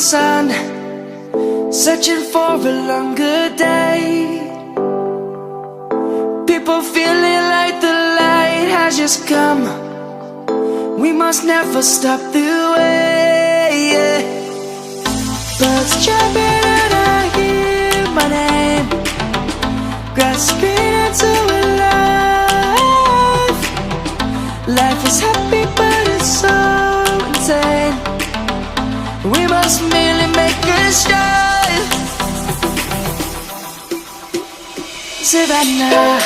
sun, searching for a longer day. People feeling like the light has just come. We must never stop the way, yeah. Birds chirping and I hear my name, grasping into a life. Life is happy but it's so insane. We must merely make a start. Savannah,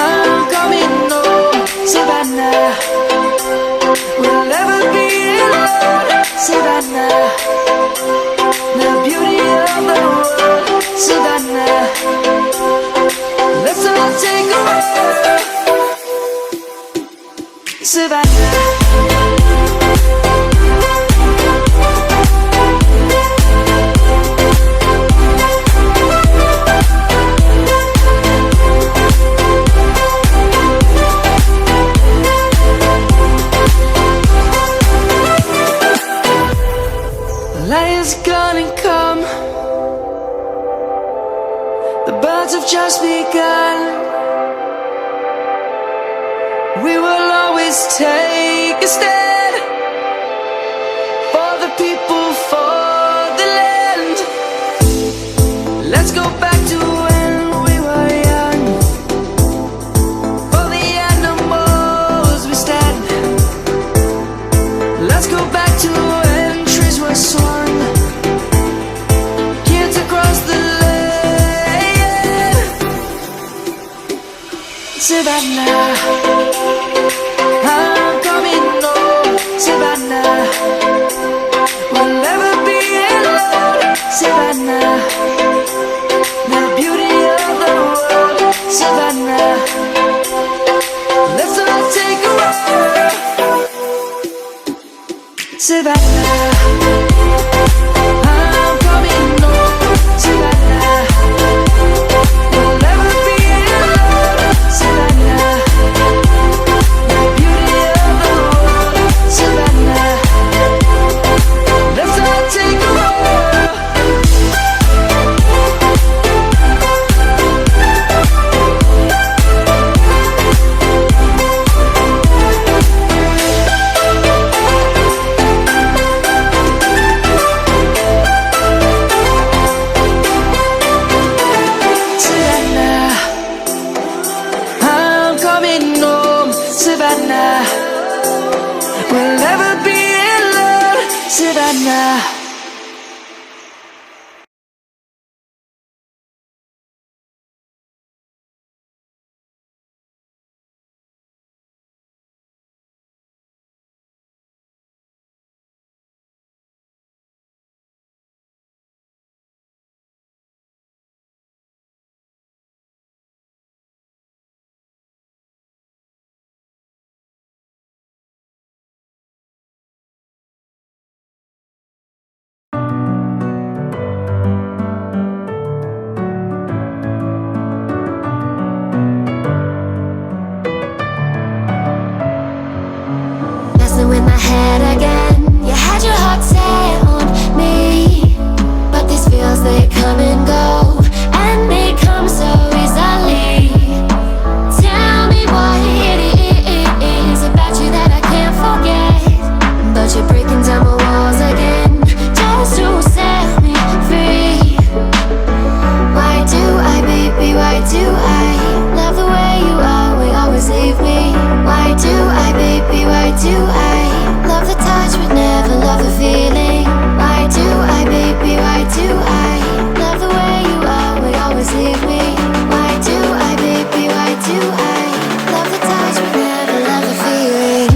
I'm coming home. Savannah, we'll never be alone. Savannah, the beauty of the world. Savannah, let's all take a walk. Savannah. Lion's gonna come. The birds have just begun. We will always take a stand for the people, for the land. Let's go back to when we were young. For the animals we stand. Let's go back to when trees were swung. Kids across the land. Savannah, I'm coming home. Savannah, we'll never be alone. Savannah, the beauty of the world. Savannah, let's all take a walk. Savannah, I'm coming home. Savannah, we'll never be alone. Savannah, the beauty of the world. Savannah, let's all take a walk. Savannah, we'll never be alone. Savannah. In my head again, you had your heart set on me, but these feels, they come and go, and they come so easily. Tell me what it is about you that I can't forget, but you're breaking down my walls again, just to set me free. Why do I, baby, why do I love the way you are, will always leave me? Why do I, baby, why do I love the touch but never love the feeling? Why do I, baby, why do I love the way you are, will always leave me? Why do I, baby, why do I love the touch but never love the feeling?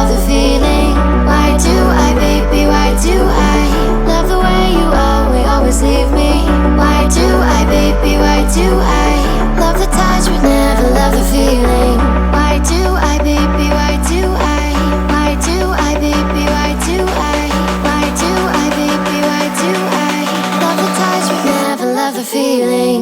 love the feeling. Why do I, baby, why do I love the way you always leave me? Why do I, baby, why do I love the touch but never love the feeling? Why do I, baby, why do I? Why do I, baby, why do I? Why do I, baby, why do I love the touch but never love the feeling?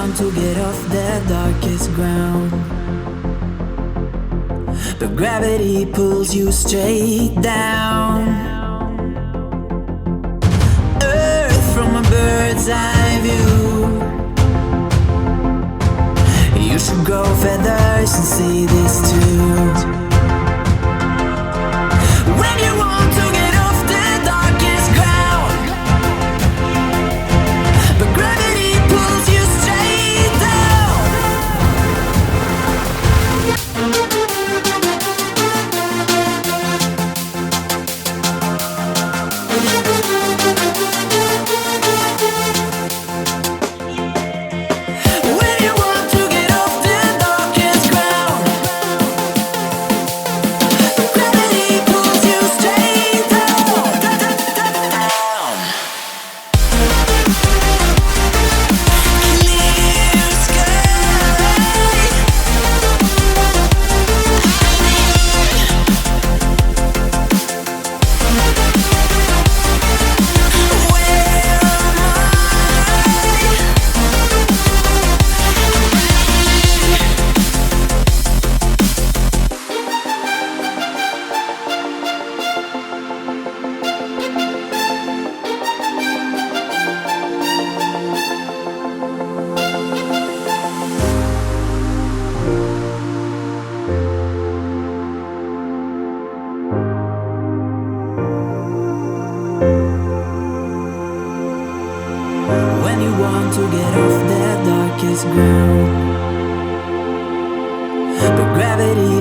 want to get off the darkest ground, but gravity pulls you straight down. Earth from a bird's eye view. You should grow feathers and see this too. When you want to get off the darkest ground, but gravity pulls you straight down. When you want to get off the darkest ground, but gravity pulls you straight down, down. Clear sky. Where am When you want to get off the darkest ground, but gravity